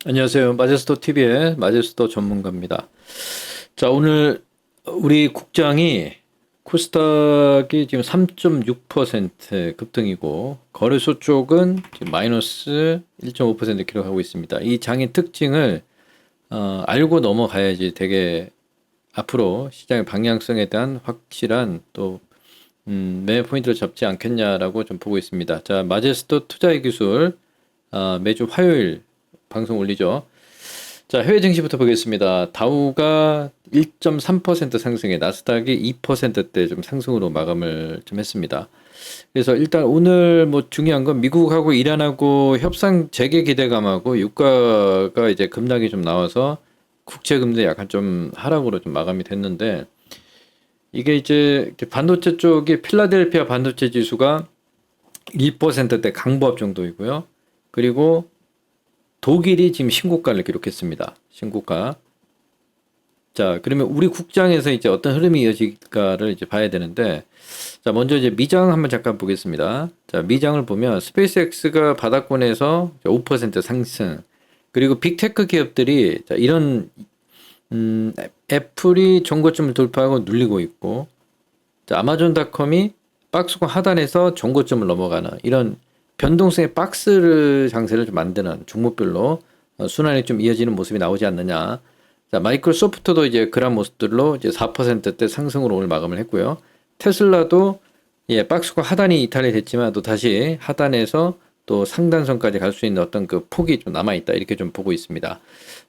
안녕하세요. 마제스터 TV의 마제스터 전문가입니다. 자, 오늘 우리 국장이 코스닥이 지금 3.6% 급등이고 거래소 쪽은 지금 마이너스 1.5% 기록하고 있습니다. 이 장의 특징을 알고 넘어가야지 되게 앞으로 시장의 방향성에 대한 확실한 또 매 포인트를 잡지 않겠냐라고 좀 보고 있습니다. 자, 마제스터 투자의 기술 매주 화요일 방송 올리죠. 자, 해외 증시부터 보겠습니다. 다우가 1.3% 상승해 나스닥이 2%대 좀 상승으로 마감을 좀 했습니다. 그래서 일단 오늘 뭐 중요한 건 미국하고 이란하고 협상 재개 기대감하고 유가가 이제 급락이 좀 나와서 국채 금리 약간 좀 하락으로 좀 마감이 됐는데 이게 이제 반도체 쪽이 필라델피아 반도체 지수가 1%대 강보합 정도이고요. 그리고 독일이 지금 신고가를 기록했습니다. 신고가. 자, 그러면 우리 국장에서 이제 어떤 흐름이 이어질까를 이제 봐야 되는데, 자, 먼저 이제 미장 한번 잠깐 보겠습니다. 자, 미장을 보면 스페이스X가 바닥권에서 5% 상승, 그리고 빅테크 기업들이 자, 이런 애플이 정고점을 돌파하고 눌리고 있고, 자, 아마존닷컴이 박스권 하단에서 정고점을 넘어가는 이런 변동성의 박스를 장세를 좀 만드는 종목별로 순환이 좀 이어지는 모습이 나오지 않느냐. 자, 마이크로소프트도 이제 그런 모습들로 이제 4%대 상승으로 오늘 마감을 했고요. 테슬라도 예, 박스권 하단이 이탈이 됐지만 또 다시 하단에서 또 상단선까지 갈 수 있는 어떤 그 폭이 좀 남아있다. 이렇게 좀 보고 있습니다.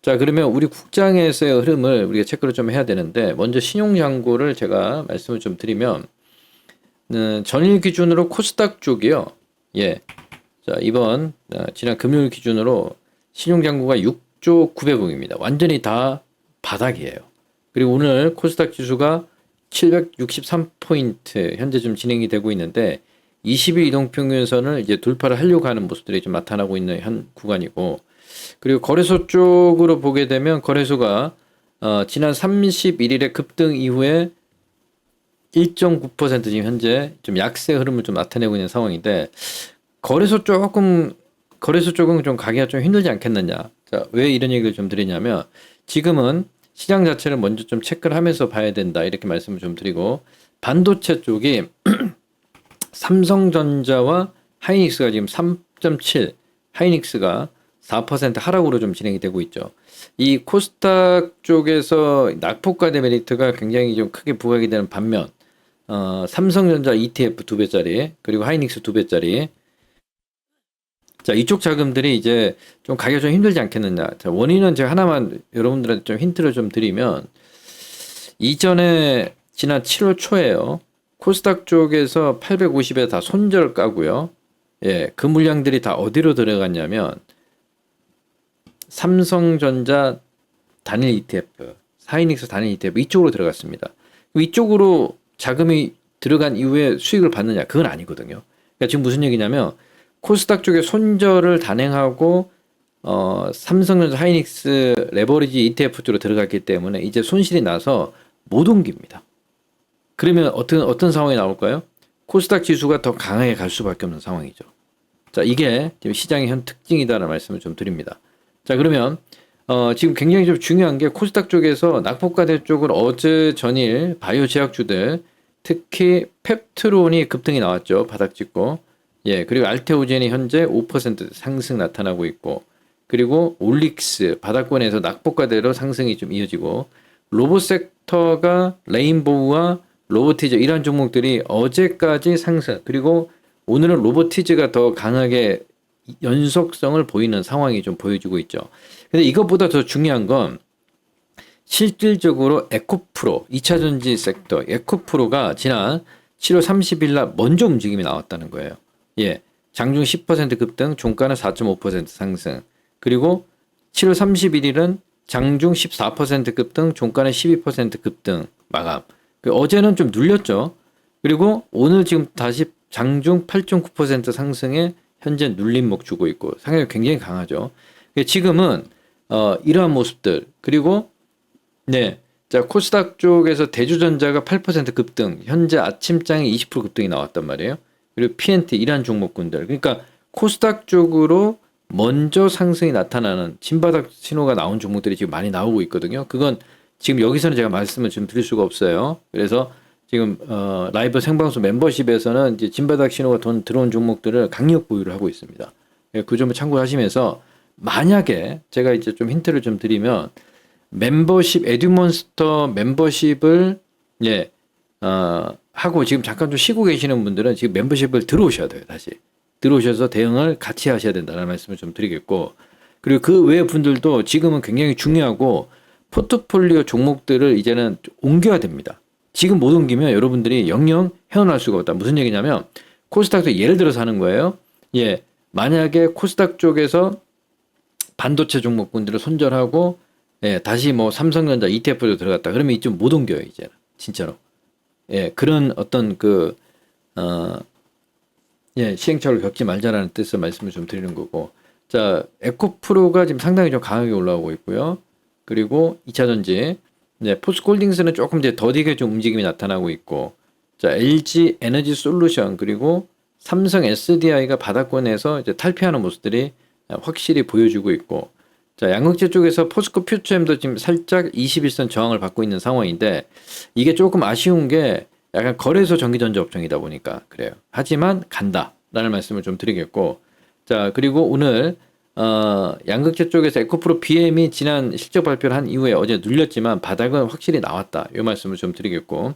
자, 그러면 우리 국장에서의 흐름을 우리가 체크를 좀 해야 되는데, 먼저 신용장고를 제가 말씀을 좀 드리면, 전일 기준으로 코스닥 쪽이요. 예. 자, 이번 지난 금요일 기준으로 신용장고가 6조 900억입니다. 완전히 다 바닥이에요. 그리고 오늘 코스닥 지수가 763포인트 현재 좀 진행이 되고 있는데 20일 이동평균선을 이제 돌파를 하려고 하는 모습들이 좀 나타나고 있는 한 구간이고, 그리고 거래소 쪽으로 보게 되면 거래소가 지난 31일에 급등 이후에 1.9% 지금 현재 좀 약세 흐름을 좀 나타내고 있는 상황인데, 거래소 쪽은 좀 가기가 좀 힘들지 않겠느냐. 자, 왜 이런 얘기를 좀 드리냐면 지금은 시장 자체를 먼저 좀 체크를 하면서 봐야 된다. 이렇게 말씀을 좀 드리고, 반도체 쪽이 삼성전자와 하이닉스가 지금 3.7, 하이닉스가 4% 하락으로 좀 진행이 되고 있죠. 이 코스닥 쪽에서 낙폭과 데메리트가 굉장히 좀 크게 부각이 되는 반면, 삼성전자 ETF 2배짜리, 그리고 하이닉스 2배짜리, 자, 이쪽 자금들이 이제 좀 가기가 좀 힘들지 않겠느냐. 자, 원인은 제가 하나만 여러분들한테 좀 힌트를 좀 드리면, 이전에 지난 7월 초에요. 코스닥 쪽에서 850에 다 손절 까고요. 예, 그 물량들이 다 어디로 들어갔냐면, 삼성전자 단일 ETF, 하이닉스 단일 ETF 이쪽으로 들어갔습니다. 이쪽으로 자금이 들어간 이후에 수익을 받느냐? 그건 아니거든요. 그러니까 지금 무슨 얘기냐면, 코스닥 쪽에 손절을 단행하고 삼성전자 하이닉스 레버리지 ETF 쪽으로 들어갔기 때문에 이제 손실이 나서 못 옮깁니다. 그러면 어떤 상황이 나올까요? 코스닥 지수가 더 강하게 갈 수밖에 없는 상황이죠. 자, 이게 지금 시장의 현 특징이다라는 말씀을 좀 드립니다. 자, 그러면 지금 굉장히 좀 중요한 게 코스닥 쪽에서 낙폭과대 쪽을 어제 전일 바이오 제약주들, 특히 펩트론이 급등이 나왔죠. 바닥 찍고. 예, 그리고 알테오젠이 현재 5% 상승 나타나고 있고, 그리고 올릭스 바닥권에서 낙폭과대로 상승이 좀 이어지고, 로봇 섹터가 레인보우와 로보티즈 이런 종목들이 어제까지 상승, 그리고 오늘은 로보티즈가 더 강하게 연속성을 보이는 상황이 좀 보여지고 있죠. 근데 이것보다 더 중요한 건 실질적으로 에코프로 2차전지 섹터 에코프로가 지난 7월 30일 날 먼저 움직임이 나왔다는 거예요. 예, 장중 10% 급등, 종가는 4.5% 상승. 그리고 7월 31일은 장중 14% 급등, 종가는 12% 급등 마감. 어제는 좀 눌렸죠. 그리고 오늘 지금 다시 장중 8.9% 상승에 현재 눌림목 주고 있고 상당히 굉장히 강하죠. 지금은 이러한 모습들, 그리고 네, 자, 코스닥 쪽에서 대주전자가 8% 급등, 현재 아침장에 20% 급등이 나왔단 말이에요. 그리고 PNT 이런 종목군들, 그러니까 코스닥 쪽으로 먼저 상승이 나타나는 진바닥 신호가 나온 종목들이 지금 많이 나오고 있거든요. 그건 지금 여기서는 제가 말씀을 좀 드릴 수가 없어요. 그래서 지금 라이브 생방송 멤버십에서는 이제 진바닥 신호가 들어온 종목들을 강력 보유를 하고 있습니다. 예, 그 점을 참고하시면서 만약에 제가 이제 좀 힌트를 좀 드리면 멤버십 에듀몬스터 멤버십을 하고 지금 잠깐 좀 쉬고 계시는 분들은 지금 멤버십을 들어오셔야 돼요. 다시 들어오셔서 대응을 같이 하셔야 된다는 말씀을 좀 드리겠고, 그리고 그 외의 분들도 지금은 굉장히 중요하고 포트폴리오 종목들을 이제는 옮겨야 됩니다. 지금 못 옮기면 여러분들이 영영 헤어날 수가 없다. 무슨 얘기냐면 코스닥도 예를 들어서 하는 거예요. 예, 만약에 코스닥 쪽에서 반도체 종목군들을 손절하고 다시 뭐 삼성전자 ETF로 들어갔다. 그러면 이쪽 못 옮겨요, 이제는. 진짜로. 예, 그런 어떤 시행착오를 겪지 말자라는 뜻의 말씀을 좀 드리는 거고. 자, 에코프로가 지금 상당히 좀 강하게 올라오고 있고요. 그리고 2차전지, 포스코홀딩스는 조금 이제 더디게 좀 움직임이 나타나고 있고, 자, LG 에너지 솔루션, 그리고 삼성 SDI가 바닥권에서 이제 탈피하는 모습들이 확실히 보여주고 있고, 자, 양극재 쪽에서 포스코 퓨처엠도 지금 살짝 21선 저항을 받고 있는 상황인데, 이게 조금 아쉬운 게 약간 거래소 전기전자 업종이다 보니까 그래요. 하지만 간다라는 말씀을 좀 드리겠고, 자, 그리고 오늘 양극재 쪽에서 에코프로 BM이 지난 실적 발표를 한 이후에 어제 눌렸지만 바닥은 확실히 나왔다. 이 말씀을 좀 드리겠고,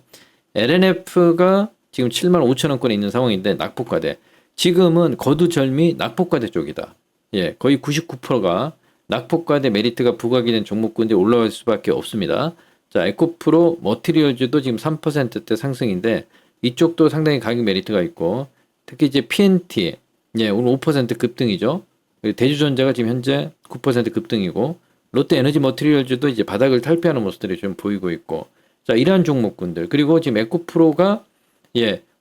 LNF가 지금 75,000원권에 있는 상황인데 낙폭과대. 지금은 거두절미 낙폭과대 쪽이다. 예, 거의 99%가 낙폭과대 메리트가 부각이 된 종목군들이 올라갈 수밖에 없습니다. 자, 에코프로 머티리얼즈도 지금 3%대 상승인데 이쪽도 상당히 가격 메리트가 있고, 특히 이제 PNT, 오늘 5% 급등이죠. 대주전자가 지금 현재 9% 급등이고, 롯데 에너지 머티리얼즈도 이제 바닥을 탈피하는 모습들이 좀 보이고 있고, 자, 이러한 종목군들. 그리고 지금 에코프로가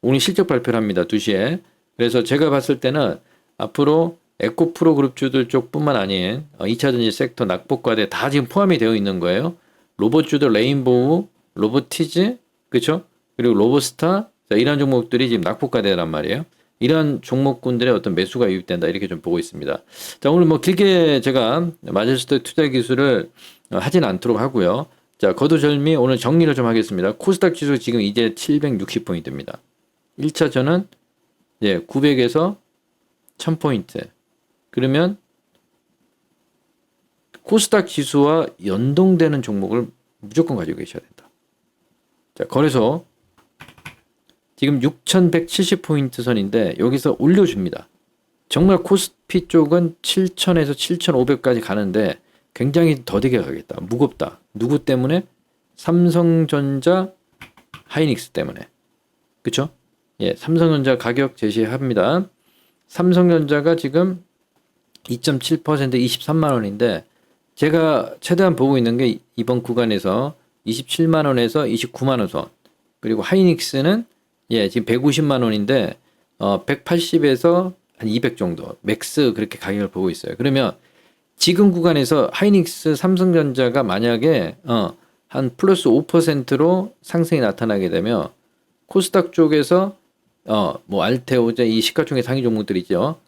오늘 실적 발표를 합니다. 2시에. 그래서 제가 봤을 때는 앞으로 에코프로 그룹주들 쪽뿐만 아닌 2차전지 섹터 낙폭과대 다 지금 포함이 되어 있는 거예요. 로봇주들 레인보우, 로보티즈, 그렇죠? 그리고 로보스타, 자, 이런 종목들이 지금 낙폭과대란 말이에요. 이런 종목군들의 어떤 매수가 유입된다, 이렇게 좀 보고 있습니다. 자, 오늘 뭐 길게 제가 마제스터 투자 기술을 하진 않도록 하고요. 자, 거두절미 오늘 정리를 좀 하겠습니다. 코스닥 지수 지금 이제 760포인트입니다. 1차전은 900에서 1000포인트. 그러면 코스닥 지수와 연동되는 종목을 무조건 가지고 계셔야 된다. 자, 거래소 지금 6170포인트 선인데 여기서 올려줍니다. 정말 코스피 쪽은 7000에서 7500까지 가는데 굉장히 더디게 가겠다. 무겁다. 누구 때문에? 삼성전자, 하이닉스 때문에. 그쵸? 삼성전자 가격 제시합니다. 삼성전자가 지금 2.7% 23만원인데 제가 최대한 보고 있는 게 이번 구간에서 27만원에서 29만원 선, 그리고 하이닉스는 지금 150만원인데 180에서 한 200 정도 맥스 그렇게 가격을 보고 있어요. 그러면 지금 구간에서 하이닉스 삼성전자가 만약에 한 플러스 5%로 상승이 나타나게 되면 코스닥 쪽에서 뭐 알테오제 이 시가총액 상위 종목들 있죠.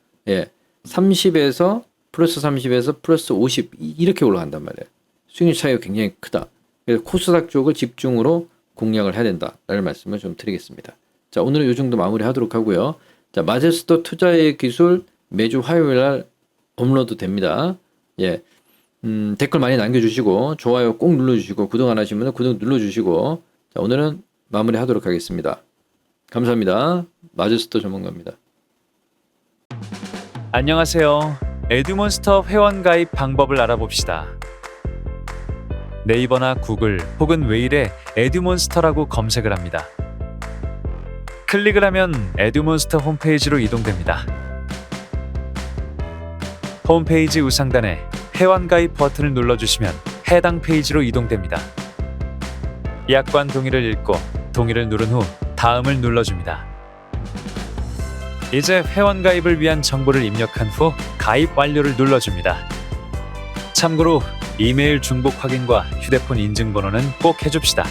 30에서 플러스 30에서 플러스 50 이렇게 올라간단 말이에요. 수익률 차이가 굉장히 크다. 그래서 코스닥 쪽을 집중으로 공략을 해야 된다라는 말씀을 좀 드리겠습니다. 자, 오늘은 이 정도 마무리하도록 하고요. 자, 마제스터 투자의 기술 매주 화요일 날 업로드 됩니다. 댓글 많이 남겨주시고 좋아요 꼭 눌러주시고 구독 안 하시면 구독 눌러주시고, 자, 오늘은 마무리하도록 하겠습니다. 감사합니다. 마제스터 전문가입니다. 안녕하세요. 에듀몬스터 회원 가입 방법을 알아봅시다. 네이버나 구글 혹은 웨일에 에듀몬스터라고 검색을 합니다. 클릭을 하면 에듀몬스터 홈페이지로 이동됩니다. 홈페이지 우상단에 회원 가입 버튼을 눌러주시면 해당 페이지로 이동됩니다. 약관 동의를 읽고 동의를 누른 후 다음을 눌러줍니다. 이제 회원 가입을 위한 정보를 입력한 후 가입 완료를 눌러줍니다. 참고로 이메일 중복 확인과 휴대폰 인증번호는 꼭 해줍시다.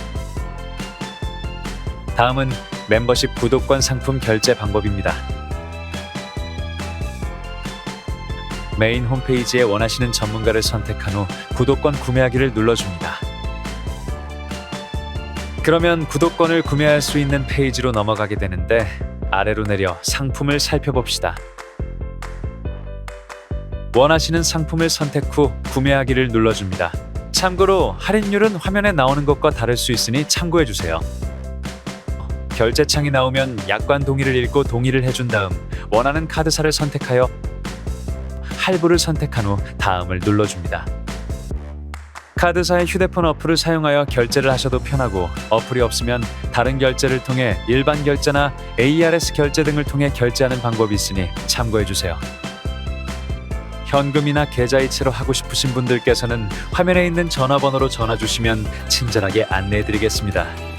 다음은 멤버십 구독권 상품 결제 방법입니다. 메인 홈페이지에 원하시는 전문가를 선택한 후 구독권 구매하기를 눌러줍니다. 그러면 구독권을 구매할 수 있는 페이지로 넘어가게 되는데 아래로 내려 상품을 살펴봅시다. 원하시는 상품을 선택 후 구매하기를 눌러줍니다. 참고로 할인율은 화면에 나오는 것과 다를 수 있으니 참고해주세요. 결제창이 나오면 약관 동의를 읽고 동의를 해준 다음 원하는 카드사를 선택하여 할부를 선택한 후 다음을 눌러줍니다. 카드사의 휴대폰 어플을 사용하여 결제를 하셔도 편하고 어플이 없으면 다른 결제를 통해 일반 결제나 ARS 결제 등을 통해 결제하는 방법이 있으니 참고해주세요. 현금이나 계좌이체로 하고 싶으신 분들께서는 화면에 있는 전화번호로 전화 주시면 친절하게 안내해드리겠습니다.